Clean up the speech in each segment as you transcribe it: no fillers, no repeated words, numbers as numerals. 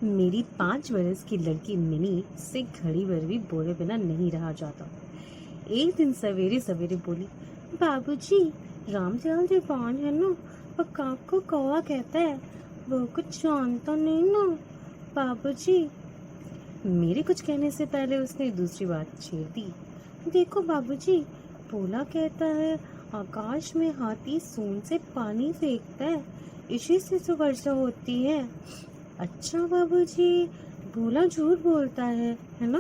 मेरी 5 बरस की लड़की मिनी से घड़ी भर भी बोले बिना नहीं रहा जाता। एक दिन सवेरे सवेरे बोली, बाबूजी, रामदयाल दीवान है ना, वो काक को कौवा कहता है, वो कुछ जानता नहीं ना बाबूजी। मेरे कुछ कहने से पहले उसने दूसरी बात छेड़ दी। देखो बाबूजी, भोला कहता है आकाश में हाथी सूंड से पानी फेंकता है, इसी से तो वर्षा होती है। अच्छा बाबूजी, भोला झूठ बोलता है ना।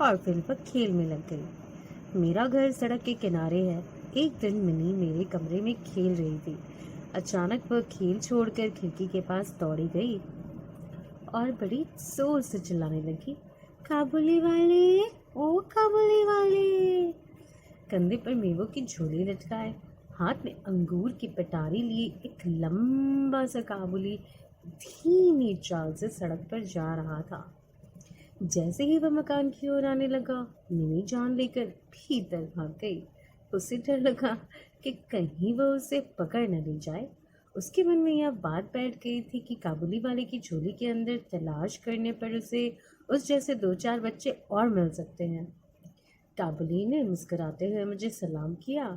और फिर वह खेल में लग गई। मेरा घर सड़क के किनारे है। एक दिन मिनी मेरे कमरे में खेल रही थी। अचानक वह खेल छोड़कर खिड़की के पास दौड़ी गई और बड़ी जोर से चिल्लाने लगी, काबुली वाले, ओ काबुली वाले। कंधे पर मेवों की झोली लटकाए, हाथ में अंगूर की पटारी लिए एक लंबा सा काबुली धीमी चाल से सड़क पर जा रहा था। जैसे ही वह मकान की ओर आने लगा, मिनी जान लेकर भीतर भाग गई। उसे डर लगा कि कहीं वह उसे पकड़ न ले जाए। उसके मन में यह बात बैठ गई थी कि काबुली वाले की झोली के अंदर तलाश करने पर उसे उस जैसे 2-4 बच्चे और मिल सकते हैं। काबुली ने मुस्कुराते हुए मुझे सलाम किया।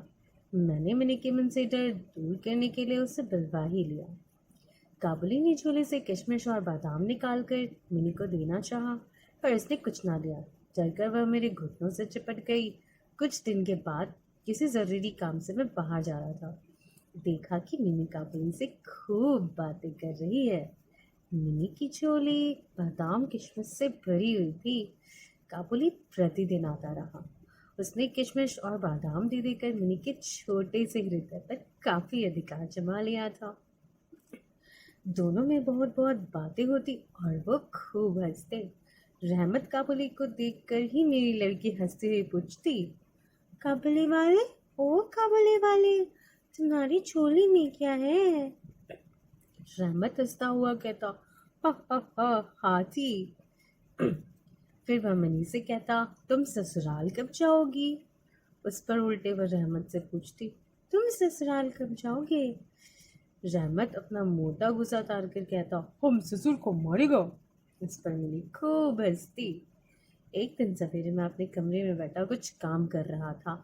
मैंने मिनी के मन से डर दूर करने के लिए उसे बुलवा ही लिया। काबुली ने झोले से किशमिश और बादाम निकालकर मिनी को देना चाहा, पर उसने कुछ ना लिया। डरकर वह मेरे घुटनों से चिपट गई। कुछ दिन के बाद किसी जरूरी काम से मैं बाहर जा रहा था। देखा कि मिनी काबुली से खूब बातें कर रही है। मिनी की झोली बादाम किशमिश से भरी हुई थी। काबुली प्रतिदिन आता रहा। उसने किशमिश और बादाम दे देकर मिनी के छोटे से हृदय पर काफी अधिकार जमा लिया था। दोनों में बहुत बहुत बातें होती और वो खूब हंसते। रहमत काबुली को देखकर ही मेरी लड़की हंसते हुए पूछती, काबुली वाले, ओ काबुली वाले, तुम्हारी झोली में क्या है? रहमत हंसता हुआ कहता, हा हा हा, हाथी। फिर वह मनी से कहता, तुम ससुराल कब जाओगी? उस पर उल्टे वह रहमत से पूछती, तुम ससुराल कब जाओगे? रहमत अपना मोटा गुस्सा उतार कर कहता, हम ससुर को मारेगा। इस पर मिनी खूब हंसती। एक दिन सवेरे मैं अपने कमरे में बैठा कुछ काम कर रहा था।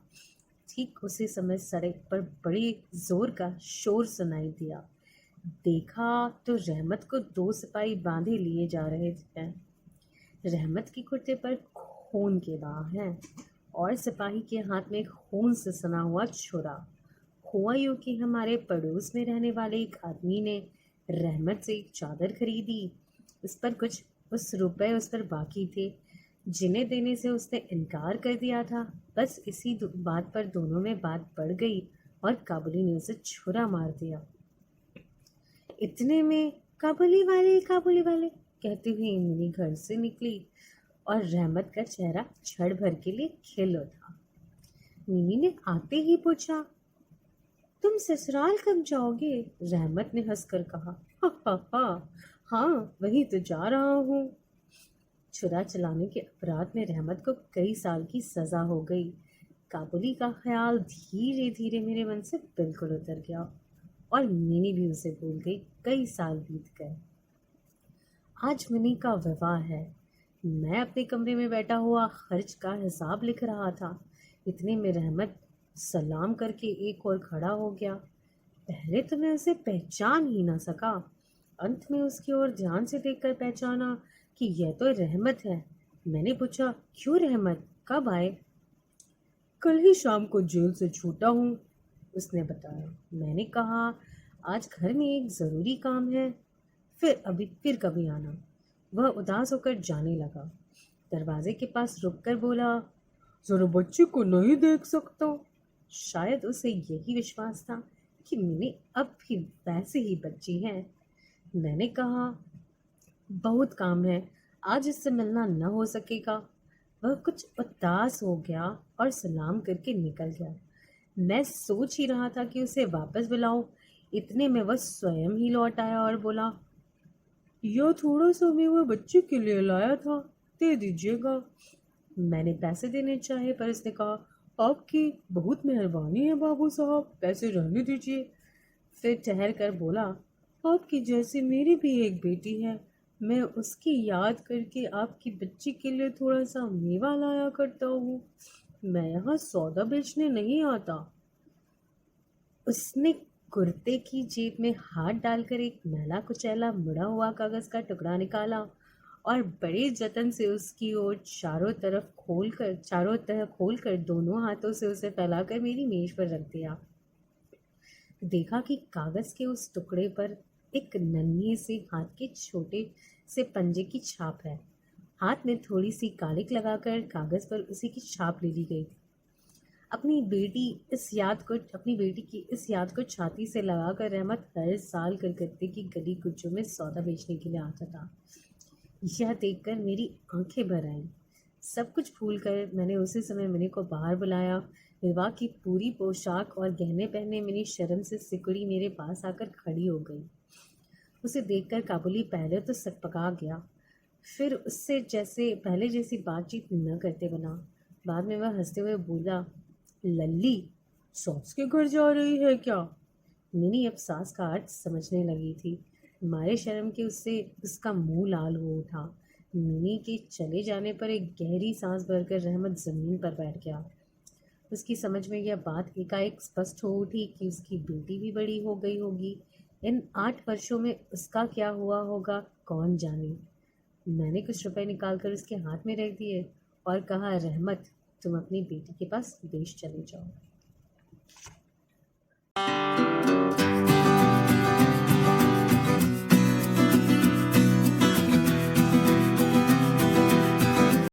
ठीक उसी समय सड़क पर बड़ी जोर का शोर सुनाई दिया। देखा तो रहमत को 2 सिपाही बांधे लिए जा रहे थे। रहमत के कुर्ते पर खून के दाग हैं और सिपाही के हाथ में खून से सना हुआ छुरा। हुआ यूं कि हमारे पड़ोस में रहने वाले एक आदमी ने रहमत से एक चादर खरीदी। उस पर कुछ रुपए उस पर बाकी थे, जिन्हें देने से उसने इनकार कर दिया था। बस इसी बात पर दोनों में बात बढ़ गई और काबुली ने उसे छुरा मार दिया। इतने में काबुली वाले कहती हुई मिनी घर से निकली और रहमत का चेहरा क्षण भर के लिए खिल उठा। मिनी ने आते ही पूछा, तुम ससुराल कब जाओगे? रहमत ने हंसकर कहा, हा हा हा, हाँ वही तो जा रहा हूँ। छुरा चलाने के अपराध में रहमत को कई साल की सजा हो गई। काबुली का ख्याल धीरे धीरे मेरे मन से बिल्कुल उतर गया और मिनी भी उसे भूल गई। कई साल बीत गए। आज मिनी का विवाह है। मैं अपने कमरे में बैठा हुआ खर्च का हिसाब लिख रहा था। इतने में रहमत सलाम करके एक और खड़ा हो गया। पहले तो मैं उसे पहचान ही ना सका। अंत में उसकी ओर ध्यान से देखकर पहचाना कि यह तो रहमत है। मैंने पूछा, क्यों रहमत, कब आए? कल ही शाम को जेल से छूटा हूँ, उसने बताया। मैंने कहा, आज घर में एक ज़रूरी काम है, फिर कभी आना। वह उदास होकर जाने लगा। दरवाजे के पास रुककर बोला, जरा बच्चे को नहीं देख सकता? शायद उसे यही विश्वास था कि मिनी अब भी वैसे ही बच्ची है। मैंने कहा, बहुत काम है, आज इससे मिलना न हो सकेगा। वह कुछ उदास हो गया और सलाम करके निकल गया। मैं सोच ही रहा था कि उसे वापस बुलाऊं। इतने में वह स्वयं ही लौट आया और बोला, यह थोड़ा सा मैं वह बच्चे के लिए लाया था, दे दीजिएगा। मैंने पैसे देने चाहे पर उसने कहा, आपकी बहुत मेहरबानी है बाबू साहब, पैसे रहने दीजिए। फिर ठहर कर बोला, आपकी जैसी मेरी भी एक बेटी है, मैं उसकी याद करके आपकी बच्ची के लिए थोड़ा सा मेवा लाया करता हूँ। मैं यहाँ सौदा बेचने नहीं आता। उसने कुर्ते की जेब में हाथ डालकर एक मैला कुचैला मुड़ा हुआ कागज का टुकड़ा निकाला और बड़े जतन से उसकी ओर चारों तरफ खोलकर दोनों हाथों से उसे फैलाकर मेरी मेज पर रख दिया। देखा कि कागज के उस टुकड़े पर एक नन्हे से हाथ के छोटे से पंजे की छाप है। हाथ में थोड़ी सी कालिक लगाकर कागज पर उसी की छाप ले ली गई थी। अपनी बेटी की इस याद को छाती से लगाकर रहमत हर साल कलकत्ते की गली कुचों में सौदा बेचने के लिए आता था। यह देखकर मेरी आंखें भर आईं। सब कुछ भूलकर मैंने उसी समय मिनी को बाहर बुलाया। विवाह की पूरी पोशाक और गहने पहने मिनी शर्म से सिकुड़ी मेरे पास आकर खड़ी हो गई। उसे देखकर काबुली पहले तो सकपका गया, फिर उससे जैसे पहले जैसी बातचीत न करते बना। बाद में वह हंसते हुए बोला, लल्ली, सॉस के घर जा रही है क्या? मिनी अब सास का अर्थ समझने लगी थी। मारे शर्म के उससे उसका मुंह लाल हो उठा। मिनी के चले जाने पर एक गहरी सांस भरकर रहमत जमीन पर बैठ गया। उसकी समझ में यह बात एकाएक स्पष्ट हो उठी कि उसकी बेटी भी बड़ी हो गई होगी। इन 8 वर्षों में उसका क्या हुआ होगा कौन जाने। मैंने कुछ रुपए निकालकर उसके हाथ में रख दिए और कहा, रहमत, तुम अपनी बेटी के पास विदेश चले जाओ।